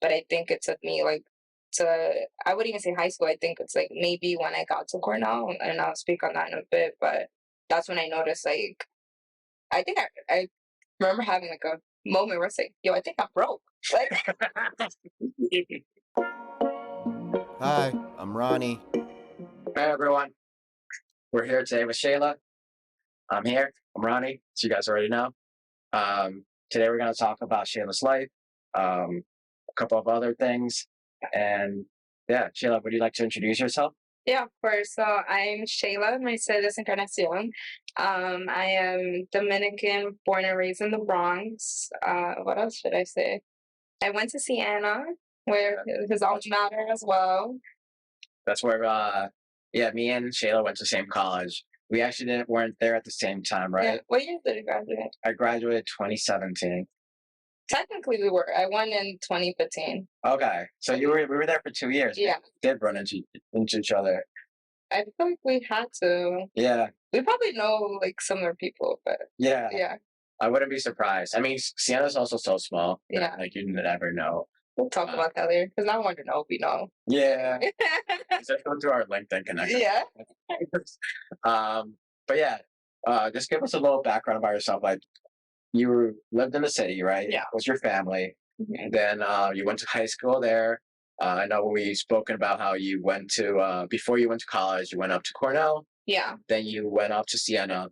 but I think it took me like to I wouldn't even say high school. I think it's like maybe when I got to Cornell, and I'll speak on that in a bit. But that's when I noticed like I remember having like a moment where it's like, yo, I think I'm broke. Like, Hi, I'm Ronny. Hi everyone, we're here today with Shayla. I'm here. I'm Ronny, so you guys already know. Today we're going to talk about Shayla's life, a couple of other things, and yeah, Shayla, would you like to introduce yourself? yeah, of course. So I'm Shayla, my Shayla Encarnacion. I am Dominican, born and raised in the Bronx. What else should I say? I went to Siena, where his alma mater as well. That's where, yeah, me and Shayla went to the same college. We actually weren't there at the same time, Yeah. right? What year did you graduate? I graduated 2017. Technically, we were. I won in 2015. Okay, so we were there for 2 years. Yeah. We did run into each other. I feel like we had to. Yeah. We probably know like similar people, but Yeah. I wouldn't be surprised. I mean, Siena's also so small. Yeah. Like you never know. We'll talk about that later because I want to know if we know. Yeah. Just go through our LinkedIn connection. Yeah. But yeah, just give us a little background about yourself. Like you lived in the city, right? Yeah. With your family. Mm-hmm. Then you went to high school there. I know we've spoken about how you went to, before you went to college, you went up to Cornell. Yeah. Then you went up to Siena.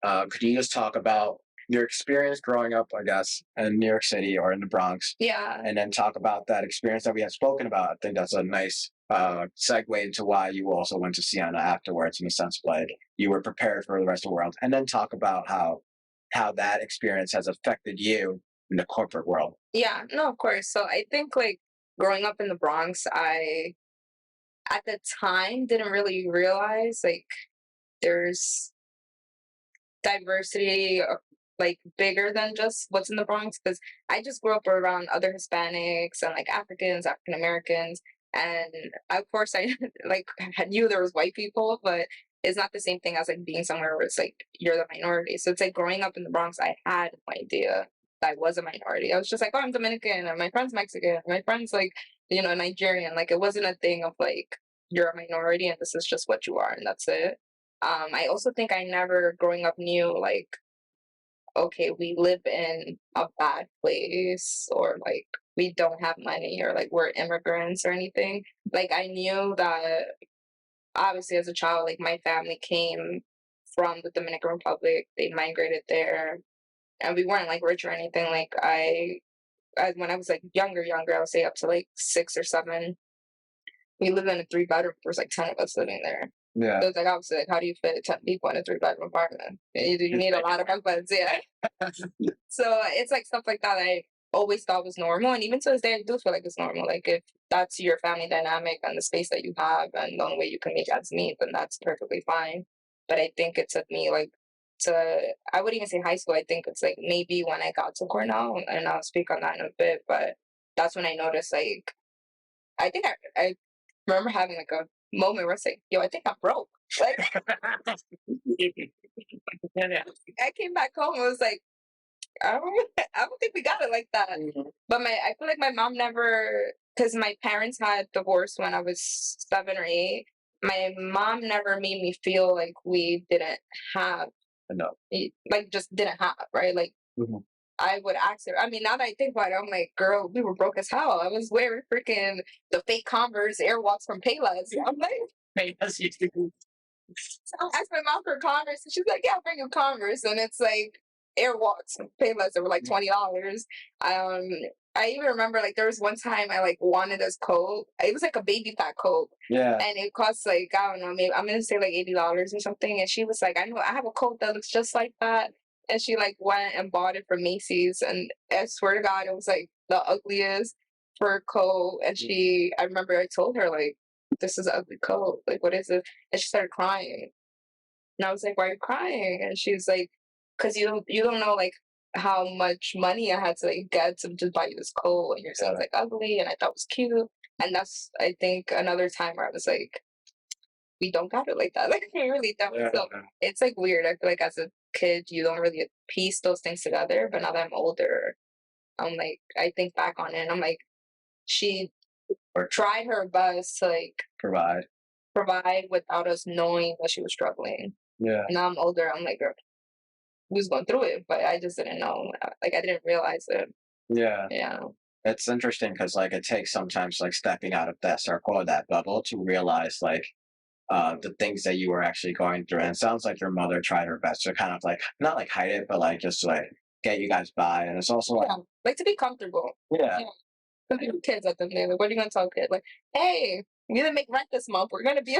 Could you just talk about your experience growing up, I guess, in New York City or in the Bronx? Yeah. And then talk about that experience that we had spoken about. I think that's a nice segue into why you also went to Siena afterwards, in the sense of like you were prepared for the rest of the world. And then talk about how that experience has affected you in the corporate world. Yeah, no, of course. So I think like growing up in the Bronx, I at the time didn't really realize like there's diversity like bigger than just what's in the Bronx because I just grew up around other Hispanics and like Africans, African Americans, and of course I like I knew there was white people, but it's not the same thing as like being somewhere where it's like you're the minority. So it's like growing up in the Bronx, I had no idea that I was a minority. I was just like, oh, I'm Dominican, and my friend's Mexican, my friend's like Nigerian. Like it wasn't a thing of like you're a minority and this is just what you are and that's it. I also think I never growing up knew like, okay, we live in a bad place or like we don't have money or like we're immigrants or anything. Like I knew that obviously as a child, like my family came from the Dominican Republic. They migrated there and we weren't like rich or anything. Like when I was like younger, I would say up to like 6 or 7, we lived in a 3 bedroom. There was like 10 of us living there. Yeah. So it's like obviously like how do you fit 10 people in a 3 bedroom apartment? You need a lot of bunk beds, yeah. So it's like stuff like that I always thought was normal, and even to this day I do feel like it's normal. Like if that's your family dynamic and the space that you have, and the only way you can make ends meet, then that's perfectly fine. But I think it took me like to I wouldn't even say high school. I think it's like maybe when I got to Cornell, and I'll speak on that in a bit. But that's when I noticed like I think I remember having like a moment where it's like, yo, I think I'm broke. Like I came back home and was like, I don't think we got it like that. Mhm. But I feel like my mom never, because my parents had divorced when I was 7 or 8. My mom never made me feel like we didn't have No. like just didn't have, right? Like Mhm. I would ask her. I mean, now that I think about it, I'm like, girl, we were broke as hell. I was wearing freaking the fake Converse Airwalks from Payless. I'm like, Yes, you do. so I asked my mom for Converse, and she's like, "Yeah, I'll bring you Converse." And it's like Airwalks from Payless that were like $20. Um, I even remember like there was one time I like wanted this coat. It was like a baby fat coat, Yeah. and it cost like I don't know, maybe I'm gonna say like $80 or something. And she was like, "I know I have a coat that looks just like that." And she like went and bought it from Macy's, and I swear to God, it was like the ugliest fur coat. And I remember I told her like, "This is an ugly coat. Like, what is it?" And she started crying. And I was like, "Why are you crying?" And she's like, "Cause you don't know like how much money I had to like get to just buy you this coat, and your son's like ugly, and I thought it was cute." And that's I think another time where I was like, "We don't got it like that. Like we really don't." Yeah. So it's like weird. I feel like as a kid you don't really piece those things together, but now that I'm older, I'm like I think back on it and I'm like, she Or tried her best to like provide. provide without us knowing that she was struggling. Yeah. Now I'm older, I'm like, girl, we was going through it, but I just didn't know. Like I didn't realize it. Yeah. Yeah. It's interesting because like it takes sometimes like stepping out of that circle or that bubble to realize like the things that you were actually going through. And it sounds like your mother tried her best to kind of like not like hide it, but like just like get you guys by. And it's also like Yeah. Like to be comfortable. yeah, Yeah. Because we were kids at the day. Like, what are you gonna tell kids? Like, hey, we didn't make rent this month. We're gonna be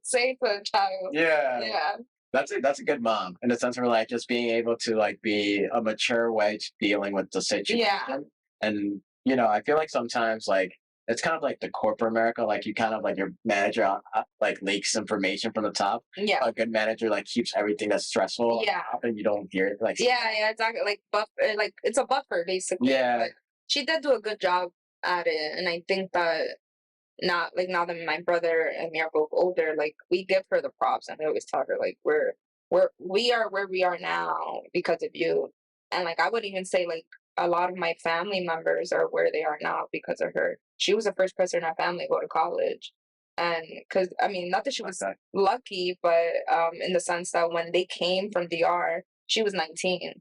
say to a child. yeah. Yeah. That's a good mom in the sense of like just being able to like be a mature way to dealing with the situation. Yeah. And you know, I feel like sometimes like it's kind of like the corporate America, like you kind of like your manager like leaks information from the top. Yeah. A good manager like keeps everything that's stressful Yeah. up and you don't hear it. Like Yeah, exactly. Like like it's a buffer basically. yeah, But she did do a good job at it, and I think that now that my brother and me are both older, like we give her the props, and we always tell her like we are where we are now because of you, and like I would even say like a lot of my family members are where they are now because of her. She was the first person in our family to go to college, and because I mean, not that she was okay. lucky, but in the sense that when they came from DR, she was 19.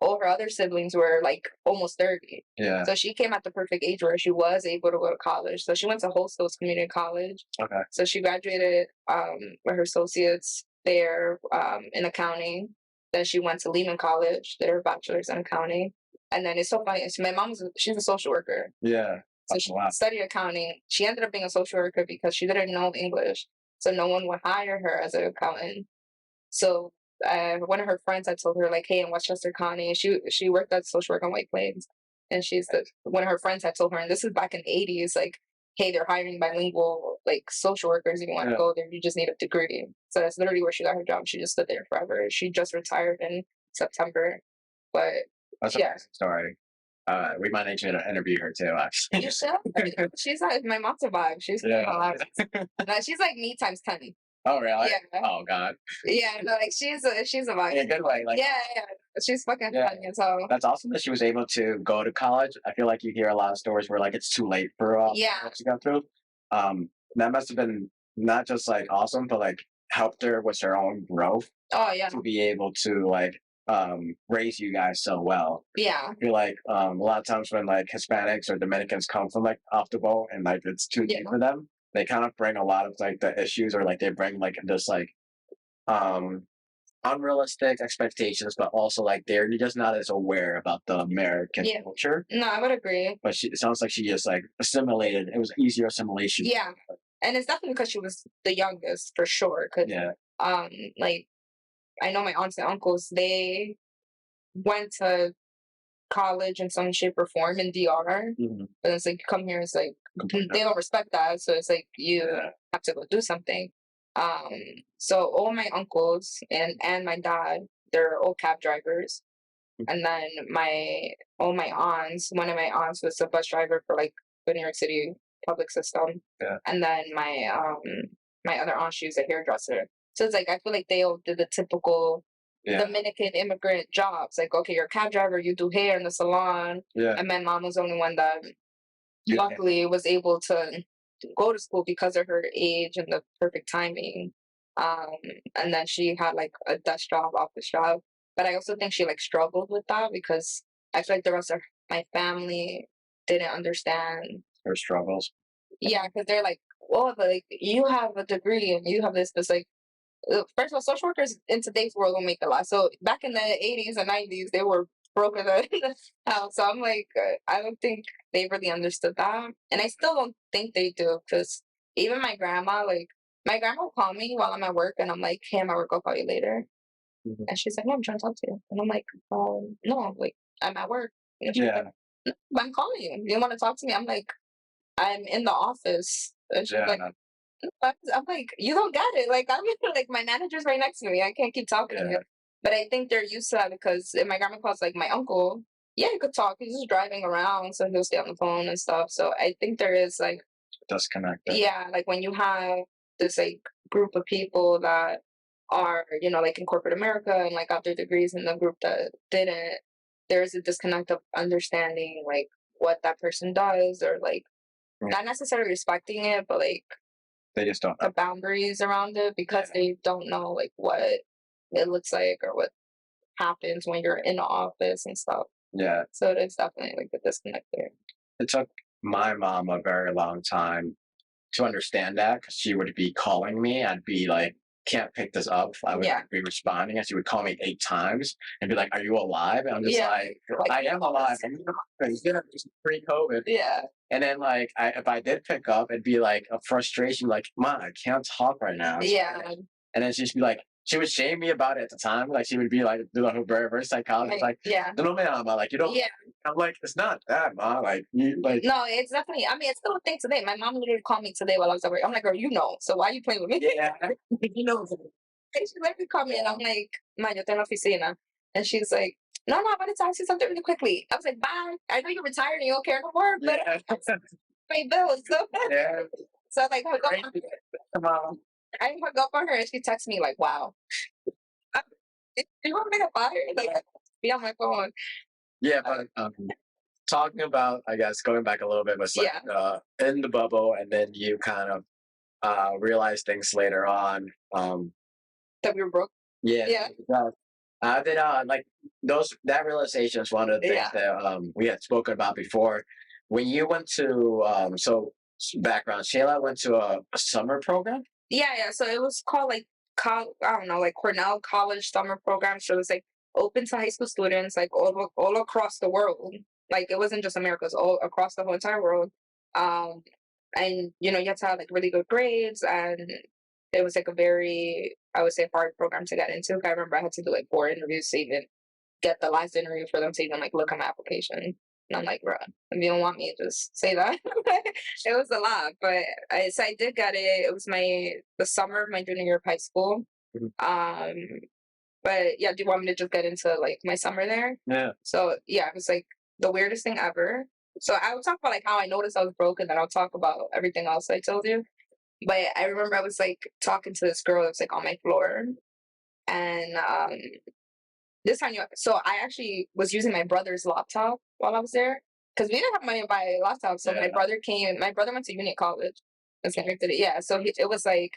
All her other siblings were like almost 30. Yeah. So she came at the perfect age where she was able to go to college. So she went to Hostos Community College. Okay. So she graduated with her associates there in accounting. Then she went to Lehman College, did her bachelor's in accounting. And then it's so funny. My she's a social worker. Yeah. So she Wow. studied accounting. She ended up being a social worker because she didn't know English. So no one would hire her as an accountant. So one of her friends had told her like, hey, in Westchester County, she worked at social work on White Plains, and one of her friends had told her, and this is back in the 80s, like, hey, they're hiring bilingual like social workers. If you want to Yeah. go there, you just need a degree. So that's literally where she got her job. She just stood there forever. She just retired in September, but That's yeah. a nice story. We might need to interview her too, actually. You should. She's like my mom's a vibe. She's Yeah. she's like me times 10. Oh really? Yeah. Oh god. Yeah, no, like she's a vibe. In a good way. Like Yeah, she's fucking Yeah. funny as hell. that's awesome that she was able to go to college. I feel like you hear a lot of stories where like it's too late for Yeah. what she got through. That must have been not just like awesome, but like helped her with her own growth Oh yeah, to be able to like raise you guys so well. yeah, I feel like a lot of times when like Hispanics or Dominicans come from like off the boat and like it's too deep Yeah. for them, they kind of bring a lot of like the issues or like they bring like this like unrealistic expectations, but also like they're just not as aware about the American Yeah. culture. No, I would agree. But it sounds like she just like assimilated. It was easier assimilation. Yeah, and it's definitely because she was the youngest for sure. Cause Yeah. like I know my aunts and uncles, they went to college in some shape or form in DR, Mhm. but it's like you come here, it's like Completely. they don't respect that, so it's like you Yeah. have to go do something. So all my uncles and my dad, they're all cab drivers, and then all my aunts, one of my aunts was a bus driver for like the New York City public system, Yeah. and then my other aunt, she was a hairdresser. So it's like I feel like they all did the typical Yeah. Dominican immigrant jobs. Like, okay, you're a cab driver, you do hair in the salon, Yeah. and my mom was the only one that Yeah. luckily was able to go to school because of her age and the perfect timing. And then she had like a desk job, office job. But I also think she like struggled with that because I feel like the rest of my family didn't understand. Her struggles. Yeah, because they're like, well, like you have a degree and you have this, but it's like first of all, social workers in today's world will make a lot. So back in the 80s and 90s, they were broken in the house. So I'm like, I don't think they really understood that. And I still don't think they do because even my grandma will call me while I'm at work and I'm like, hey, I'm at work, I'll call you later. Mhm. And she's like, no, I'm trying to talk to you. And I'm like, no, like, I'm at work. And she's Yeah. like, no, but I'm calling you. You want to talk to me? I'm like, I'm in the office. And she's Yeah. like, I'm like, you don't get it. Like, I'm like, my manager's right next to me. I can't keep talking to Yeah. you. But I think they're used to that because if my grandma calls like my uncle, yeah, he could talk. He's just driving around, so he'll stay on the phone and stuff. So I think there is like, Disconnect. There. yeah, like when you have this like group of people that are, like in corporate America and like got their degrees in the group that didn't, there is a disconnect of understanding like what that person does, or like not necessarily respecting it, but like They just don't the know. boundaries around it because they don't know like what it looks like or what happens when you're in the office and stuff. Yeah. So it is definitely like the disconnect there. It took my mom a very long time to understand that because she would be calling me. I'd be like, can't pick this up. I would Yeah. be responding, and she would call me 8 times and be like, "Are you alive?" And I'm just Yeah. like, Like, "I am alive." Pre-COVID, yeah. and then like, if I did pick up, it'd be like a frustration, like, "Mom, I can't talk right now." Yeah. And then she'd be like, she would shame me about it at the time. Like she would be like, do like very, very psychologist, like, Yeah. no, man, like you don't. Yeah. I'm like, it's not that, Mom. Like you, like, No, it's definitely. I mean, it's still a thing today. My mom literally called me today while I was at work. I'm like, girl, you know. So why are you playing with me? yeah, you know. And she literally called me and I'm like, Ma, yo tengo oficina. And she's like, no, I wanted to ask you something really quickly. I was like, bye. I know you're retired and you don't care no more, but Yeah, pay bills. So, yeah. so I like hung up on her. Come on. I hung up on her and she texted me like, wow. Do you want me to fire? Like, be on my phone. Yeah, but talking about, I guess, going back a little bit was like in the bubble, and then you kind of realize things later on. That we were broke. Yeah. Yeah. Then like that realization is one of the things Yeah. that we had spoken about before. When you went to background, Shayla went to a summer program. Yeah. So it was called like I don't know, like Cornell College Summer Program. So it was like open to high school students, like all across the world. Like it wasn't just America, it was all across the whole entire world. Um, and you know, you had to have like really good grades, and it was like a very, I would say, hard program to get into. I remember I had to do like 4 interviews to even get the last interview for them to even like look at my application. And I'm like, bro, if you don't want me, just say that. It was a lot, but so I did get it. It was the summer of my junior year of high school. Mhm. But yeah, do you want me to just get into like my summer there? Yeah. So yeah, it was like the weirdest thing ever. So I would talk about like how I noticed I was broke, and then I'll talk about everything else I told you. But I remember I was like talking to this girl that was like on my floor, and this time, so I actually was using my brother's laptop while I was there because we didn't have money to buy a laptop. So my brother came. My brother went to Union College. That's connected. Yeah. So it was like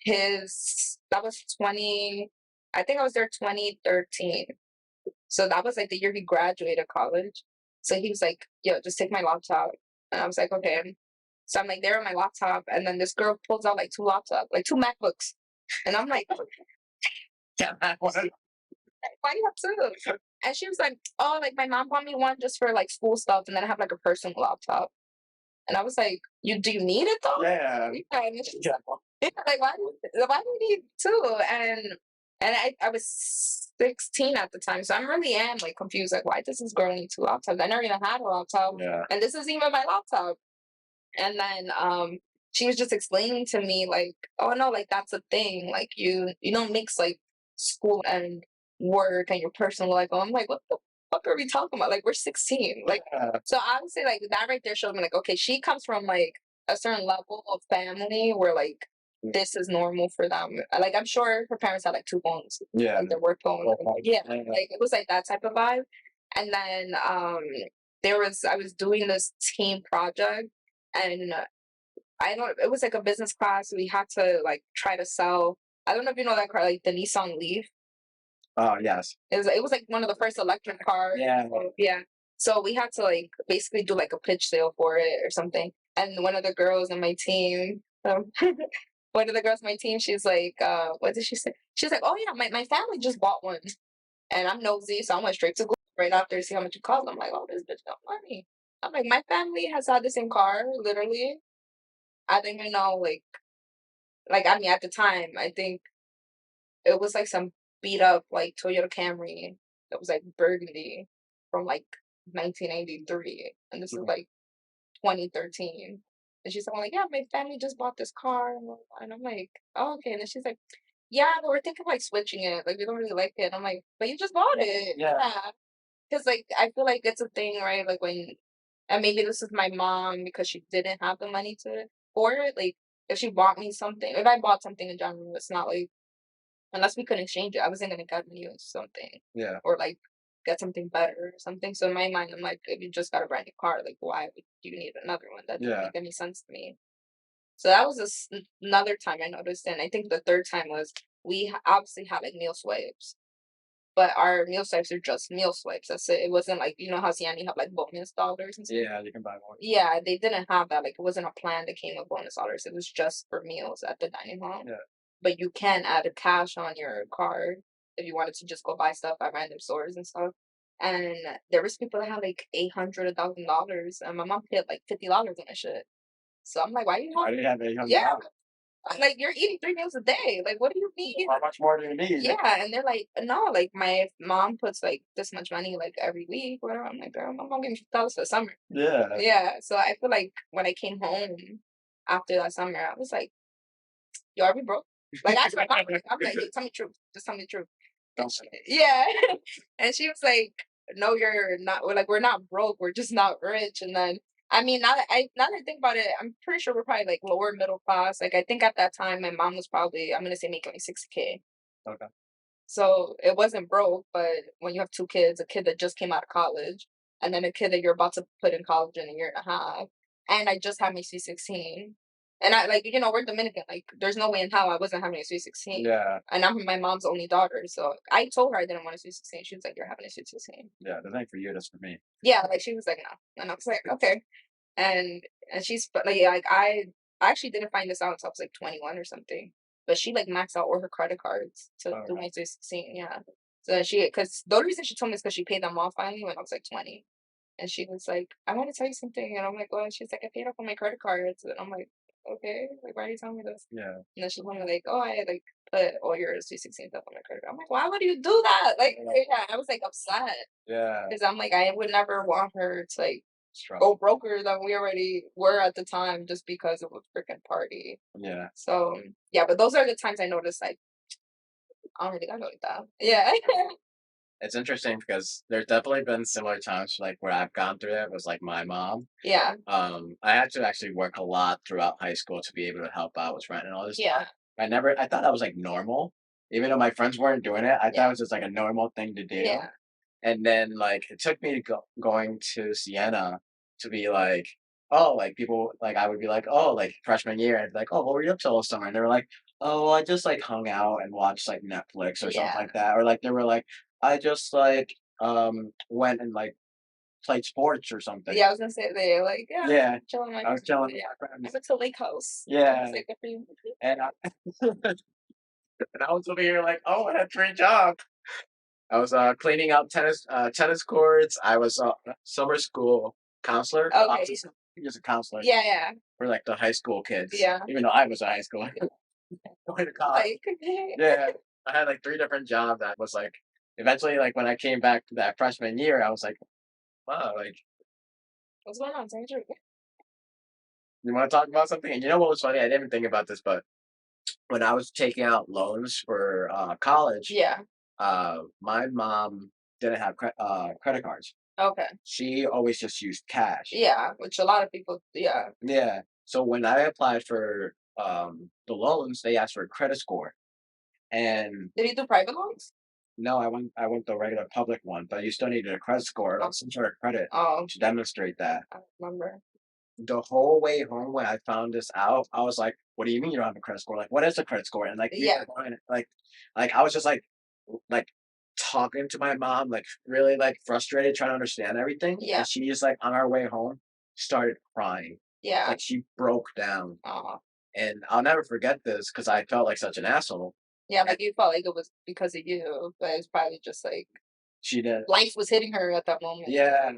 that was 20. I think I was there 2013. So that was like the year he graduated college. So he was like, "Yo, just take my laptop," and I was like, "Okay." So I'm like there on my laptop, and then this girl pulls out like 2 laptops, like 2 MacBooks, and I'm like, Yeah. why do you have 2? And she was like, oh, like my mom bought me one just for like school stuff, and then I have like a personal laptop. And I was like, do you need it though? Yeah. Yeah. And she's like, why do you need 2? And I was 16 at the time, so I really am like confused. Like, why does this girl need 2 laptops? I never even had a laptop, Yeah. and this is even my laptop. And then she was just explaining to me like, oh no, like that's a thing. Like you don't mix like school and work and your personal life. I'm like, what the fuck are we talking about? Like we're 16. Like so obviously like that right there showed me like, okay, she comes from like a certain level of family where like this is normal for them. Like I'm sure her parents had like 2 phones. Yeah. Like their work phone. Yeah. Like it was like that type of vibe. And then I was doing this team project, and it was like a business class. We had to like try to sell, I don't know if you know that car, like the Nissan Leaf. Oh yes. It was like one of the first electric cars. Yeah. Yeah. So we had to like basically do like a pitch sale for it or something. And one of the girls on my team, one of the girls on my team, she's like, what did she say? She's like, oh yeah, my family just bought one. And I'm nosy, so I went straight to Google right after to see how much it cost. I'm like, oh, this bitch got money. I'm like, my family has had the same car, literally. I didn't even know, like I mean, at the time, I think it was like some beat up like Toyota Camry that was like burgundy from like 1993, and this is like 2013. And she's like, yeah, my family just bought this car, and I'm like, oh, okay. And then she's like, yeah, but we're thinking of like switching it. Like we don't really like it. And I'm like, but you just bought it, Yeah. Because like I feel like it's a thing, right? Like when, and maybe this is my mom because she didn't have the money to for it. Like if she bought me something, if I bought something in general, it's not like unless we could exchange it, I wasn't gonna get you something. Yeah. Or like get something better or something. So in my mind, I'm like, if you just got a brand new car, like why would you need another one? That didn't make any sense to me. So that was another time I noticed, and I think the third time was we obviously had like meal swipes, but our meal swipes are just meal swipes. That's it. It wasn't like how Siani have like bonus dollars and stuff. Yeah, you can buy more. Yeah, they didn't have that. Like it wasn't a plan that came with bonus dollars. It was just for meals at the dining hall. Yeah. But you can add a cash on your card if you wanted to just go buy stuff at random stores and stuff. And there was people that had like $800, $1,000, and my mom paid like $50 on that shit. So I'm like, why you I have? didn't have $800. Yeah, I'm like you're eating 3 meals a day. Like, what do you need? How much more do you need? Yeah, and they're like, no, like my mom puts like this much money like every week, whatever. I'm like, girl, my mom gave me $50 for the summer. Yeah. Yeah, so I feel like when I came home after that summer, I was like, yo, are we broke? Like, I told my mom, like, I'm like, hey, tell me the truth. Just tell me the truth. Don't say Yeah. And she was like, no, you're not. We're not broke. We're just not rich. And then, I mean, now that I think about it, I'm pretty sure we're probably like lower middle class. Like, I think at that time, my mom was probably, I'm gonna say, making like 60K. Okay. So it wasn't broke, but when you have two kids, a kid that just came out of college, and then a kid that you're about to put in college in a year and a half, and I just had my C16, and I like we're Dominican, like there's no way in hell I wasn't having a C16. Yeah. And I'm my mom's only daughter, so I told her I didn't want a C16. She was like, "You're having a C16." Yeah. That's not for you. That's for me. Yeah, like she was like, "No," and I was like, "Okay." And she's but like I actually didn't find this out until I was like 21 or something. But she like maxed out all her credit cards to do my 16. Yeah. So because the only reason she told me is because she paid them off finally when I was like 20. And she was like, I want to tell you something. And I'm like, well, she's like, I paid off all my credit cards. And I'm like, okay, like, why are you telling me this? Yeah. And then she told me, like, oh, I like put all your C16 stuff on my credit card. I'm like, why would you do that? Like, yeah, I was like upset. Yeah. Because I'm like, I would never want her to like Struggle. go broker than we already were at the time just because of a freaking party. Yeah. So yeah, but those are the times I noticed like I don't really got like that. Yeah. It's interesting because there's definitely been similar times like where I've gone through it was like my mom. Yeah. I had to actually work a lot throughout high school to be able to help out with rent and all this Yeah. stuff. I thought that was like normal. Even though my friends weren't doing it, I thought it was just like a normal thing to do. Yeah. And then like it took me going to Siena to be like, oh, like people like I would be like, oh, like freshman year, I'd be like, oh, what were you up to all summer? And they were like, oh, I just like hung out and watched like Netflix or something Yeah. like that. Or like they were like, I just like went and like played sports or something. Yeah, I was gonna say they like Yeah. chilling like I was telling yeah. my I friends. went to Lake House. Yeah. It's like good for you. And I, and I was over here like, oh, I had 3 jobs. I was cleaning up tennis courts. I was summer school counselor. Okay. Just a counselor Yeah, yeah. for like the high school kids. Yeah. Even though I was a high schooler. Going to college. Like Yeah. I had like 3 different jobs. That was like eventually like when I came back that freshman year, I was like, wow, like what's going on? Tell me the truth. you want to talk about something? And you know what was funny? I didn't even think about this, but when I was taking out loans for college, Yeah. my mom didn't have credit cards. Okay. She always just used cash. Yeah, which a lot of people yeah. Yeah. So when I applied for the loans, they asked for a credit score. And Did he do private loans? no, I went the regular public one, but you still needed a credit score or some sort of credit Oh, to demonstrate that. I don't remember. The whole way home when I found this out, I was like, "What do you mean you don't have a credit score? Like, what is a credit score?" And like, Yeah. like I was just like talking to my mom, like really like frustrated, trying to understand everything. Yeah. And she just like on our way home started crying, Yeah. like she broke down. Oh. And I'll never forget this because I felt like such an asshole. Yeah, like you felt like it was because of you, but it's probably just like She did. life was hitting her at that moment. Yeah.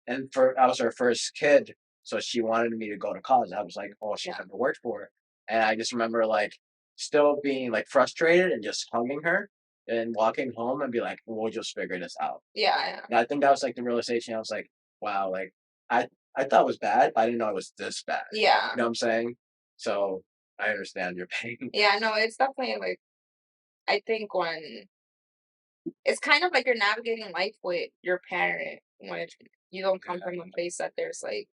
And I was her first kid, so she wanted me to go to college. I was like, oh, she had to work for it. And I just remember like still being like frustrated and just hugging her and walking home and be like, we'll just figure this out. Yeah. And I think that was like the realization. I was like, wow, like I thought it was bad, but I didn't know it was this bad. Yeah. You know what I'm saying? So I understand your pain. Yeah, no, it's definitely like I think when it's kind of like you're navigating life with your parent when you don't come from a place that there's like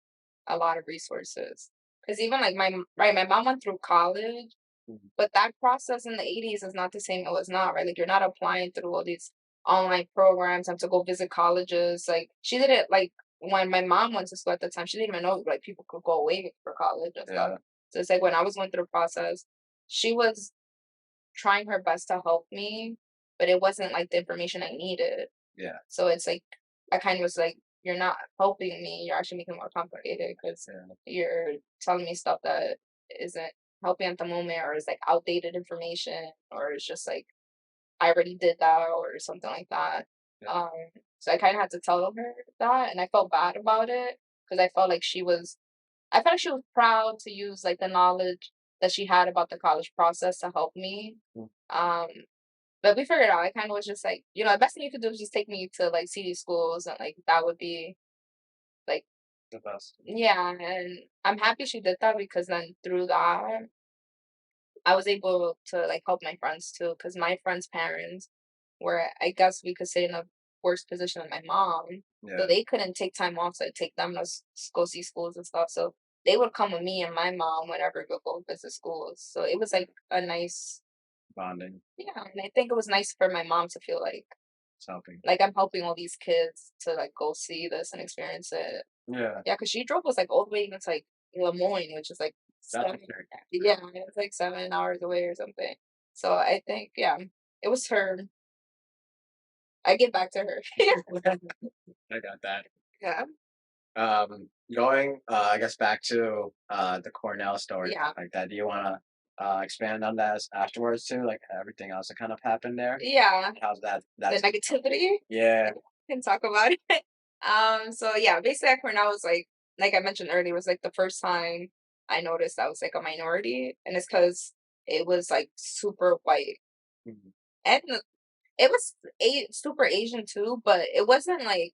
a lot of resources. Because even like my mom went through college, Mhm. but that process in the 80s is not the same. It was not right. Like you're not applying through all these online programs and to go visit colleges. Like she did it like when my mom went to school at the time, she didn't even know like people could go away for college and stuff. Yeah. So it's like when I was going through the process, she was trying her best to help me, but it wasn't like the information I needed. Yeah. So it's like I kind of was like, you're not helping me. You're actually making it more complicated because you're telling me stuff that isn't helping at the moment, or is like outdated information, or it's just like I already did that, or something like that. Yeah. So I kind of had to tell her that, and I felt bad about it because I felt like I felt like she was proud to use like the knowledge that she had about the college process to help me. Mm. But we figured it out. I kind of was just like, the best thing you could do is just take me to like CD schools, and like that would be like, The best. yeah. And I'm happy she did that because then through that, I was able to like help my friends too. Because my friends' parents were, I guess we could say, in a worse position than my mom. Yeah. So they couldn't take time off, so I'd take them to go see schools and stuff. So they would come with me and my mom whenever we go visit schools. So it was like a nice Bonding. Yeah, and I think it was nice for my mom to feel It's helping. like I'm helping all these kids to like go see this and experience it. Yeah. Yeah, because she drove us like all the way even to like Lemoyne, which is like That's 7, okay. yeah, it's like 7 hours away or something. So I think it was her. I give back to her. I got that. Yeah, Going, I guess back to the Cornell story, yeah, like that. Do you want to expand on that afterwards too? Like everything else that kind of happened there. yeah. How's that? The That's negativity. yeah, Can talk about it. So yeah, basically at Cornell was like I mentioned earlier, was like the first time I noticed I was like a minority, and it's because it was like super white, mhm, and it was super Asian too, but it wasn't like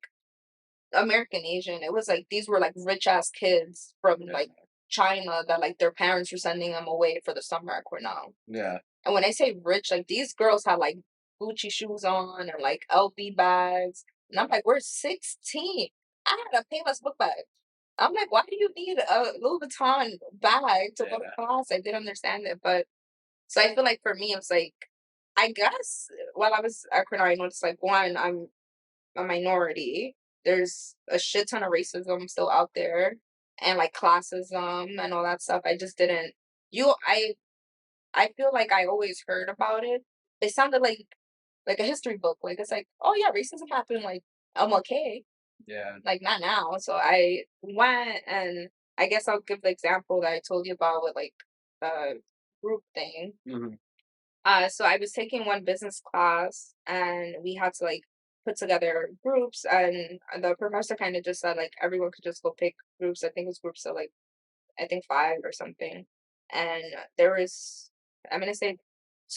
American Asian. It was like these were like rich ass kids from yeah, like China that like their parents were sending them away for the summer at Cornell. yeah, And when I say rich, like these girls had like Gucci shoes on and like LV bags. And I'm like, we're 16. I had a Payless book bag. I'm like, why do you need a Louis Vuitton bag to go to yeah, class? I didn't understand it. But so I feel like for me, it was like, I guess while I was at Cornell, I noticed like, one, I'm a minority. There's a shit ton of racism still out there, and like classism and all that stuff. I just didn't. You, I feel like I always heard about it. It sounded like a history book. Like it's like, oh yeah, racism happened. Like I'm okay. yeah, Like not now. So I went, and I guess I'll give the example that I told you about with like the group thing. hmm, So I was taking one business class, and we had to like put together groups, and the professor kind of just said like everyone could just go pick groups. I think it was groups of like I think 5 or something. And there was, I'm gonna say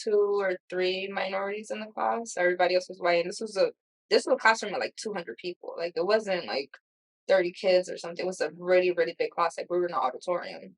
2 or 3 minorities in the class. Everybody else was white. And this was a classroom of like 200 people. Like it wasn't like 30 kids or something. It was a really, really big class. Like we were in an auditorium.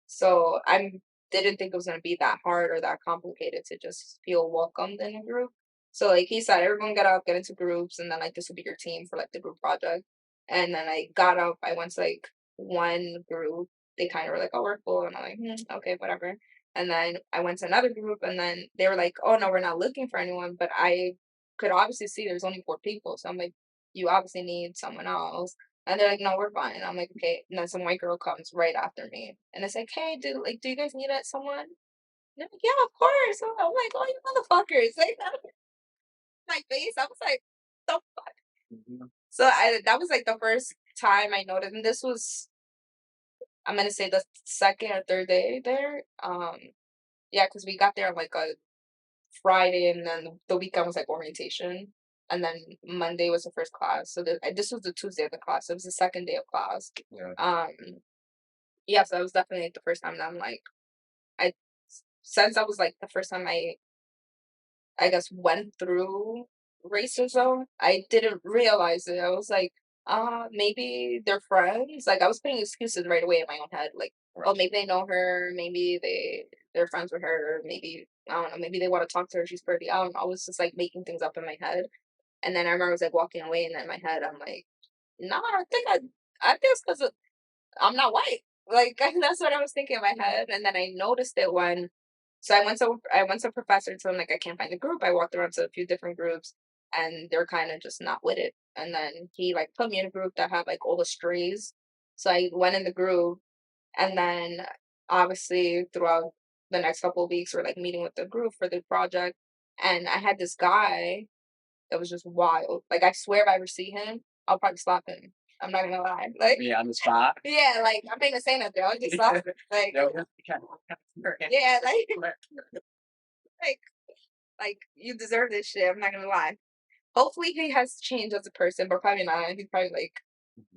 So I didn't think it was gonna be that hard or that complicated to just feel welcomed in a group. So like he said, everyone get up, get into groups, and then like this would be your team for like the group project. And then I got up, I went to like one group. They kind of were like, "Oh, we're full," and I'm like, "Okay, whatever." And then I went to another group, and then they were like, "Oh no, we're not looking for anyone." But I could obviously see there's only 4 people, so I'm like, "You obviously need someone else." And they're like, "No, we're fine." I'm like, "Okay." And then some white girl comes right after me, and it's like, "Hey, do you guys need someone?" And they're like, "Yeah, of course." I'm like, "Oh, you motherfuckers!" Like that was my face. I was like, "The fuck." hmm, So that was like the first time I noticed, and this was, I'm gonna say, the second or third day there. Yeah, because we got there on like a Friday, and then the weekend was like orientation, and then Monday was the first class. So this was the Tuesday of the class. It was the second day of class. yeah, Um, yeah, so that was definitely like the first time that I'm like, I since that was like the first time I guess went through racism, I didn't realize it. I was like, maybe they're friends. Like I was putting excuses right away in my own head, like, oh, right, maybe they know her, maybe they're friends with her, maybe I don't know, maybe they want to talk to her, she's pretty. I don't know. I was just like making things up in my head. And then I remember I was like walking away, and then in my head I'm like, nah, I think it's because I'm not white. Like that's what I was thinking in my head. And then I noticed it when, so I went to a professor, told him like I can't find a group. I walked around to a few different groups, and they're kind of just not with it. And then he like put me in a group that had like all the strays. So I went in the group, and then obviously throughout the next couple of weeks, we're like meeting with the group for the project. And I had this guy that was just wild. Like I swear if I ever see him, I'll probably slap him. I'm not gonna lie. Like Yeah, on the spot. yeah, like I'm not gonna say nothing. I'll just slap him. Like No, yeah, like like you deserve this shit. I'm not gonna lie. Hopefully he has changed as a person, but probably not. He's probably like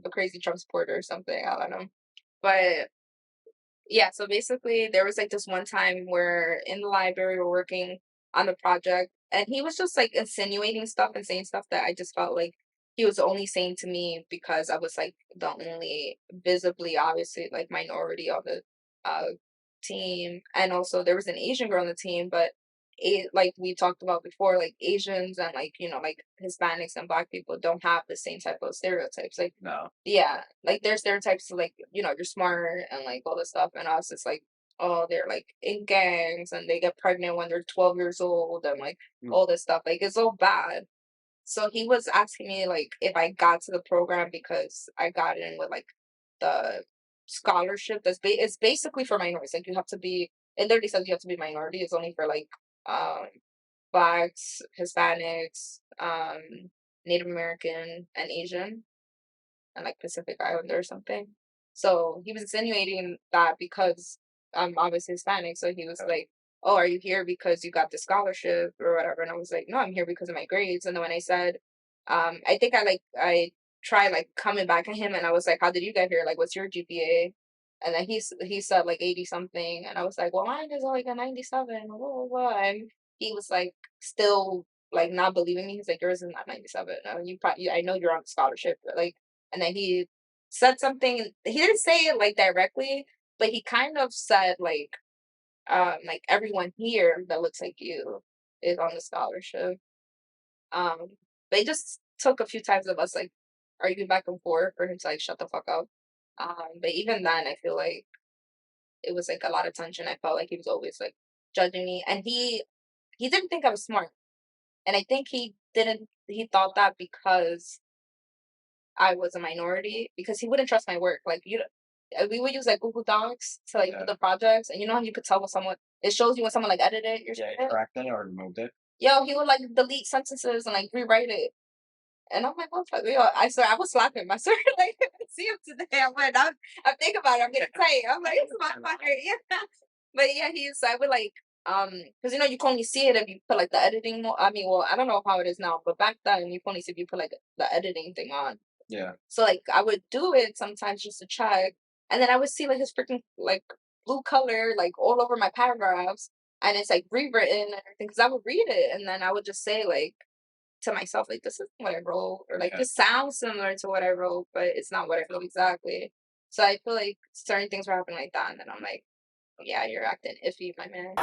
a crazy Trump supporter or something. I don't know. But yeah, so basically there was like this one time where in the library we're working on the project, and he was just like insinuating stuff and saying stuff that I just felt like he was only saying to me because I was like the only visibly obviously like minority on the team. And also there was an Asian girl on the team, but like we talked about before, like Asians and like like Hispanics and Black people don't have the same type of stereotypes. Like no. yeah, like there's stereotypes to like you're smart and like all this stuff, and us it's like oh they're like in gangs and they get pregnant when they're 12 years old and like all this stuff. Like it's all bad. So he was asking me like if I got to the program because I got in with like the scholarship it's basically for minorities. Like you have to be, it literally says you have to be minority. It's only for like um Blacks, Hispanics, Native American, and Asian, and like Pacific Islander or something. So he was insinuating that because I'm obviously Hispanic, so he was like, "Oh, are you here because you got the scholarship or whatever?" And I was like, "No, I'm here because of my grades." And then when I said, I think I tried like coming back at him, and I was like, "How did you get here? Like, what's your GPA?" And then he said like 80 something, and I was like, "Well, mine is like a 97." Blah, blah, blah. And he was like still like not believing me. He's like, "Yours is not 97. You probably I know you're on scholarship, but like." And then he said something. He didn't say it like directly, but he kind of said like everyone here that looks like you is on the scholarship. Um, they just took a few times of us like arguing back and forth for him to like shut the fuck up. But even then, I feel like it was like a lot of tension. I felt like he was always like judging me, and he didn't think I was smart, and I think he didn't. He thought that because I was a minority, because he wouldn't trust my work. Like we would use like Google Docs to like do the projects, and you know how you could tell when someone it shows you when someone like edited your shit. Corrected or removed it. Yo, he would like delete sentences and like rewrite it, and I'm like, what the fuck? Yo, I swear I was slapping him. I swear, like I see him today. I'm thinking about it. I'm gonna say I'm like, it's my fucker. Yeah, but yeah, so I would like because you can only see it if you put like the editing. I mean, well, I don't know how it is now, but back then you could only see if you put like the editing thing on. Yeah. So like I would do it sometimes just to check, and then I would see like his freaking like blue color like all over my paragraphs, and it's like rewritten and everything because I would read it, and then I would just say like to myself like this is what I wrote, or like this sounds similar to what I wrote, but it's not what I wrote exactly. So I feel like certain things were happening like that, and then I'm like, yeah, you're acting iffy, my man.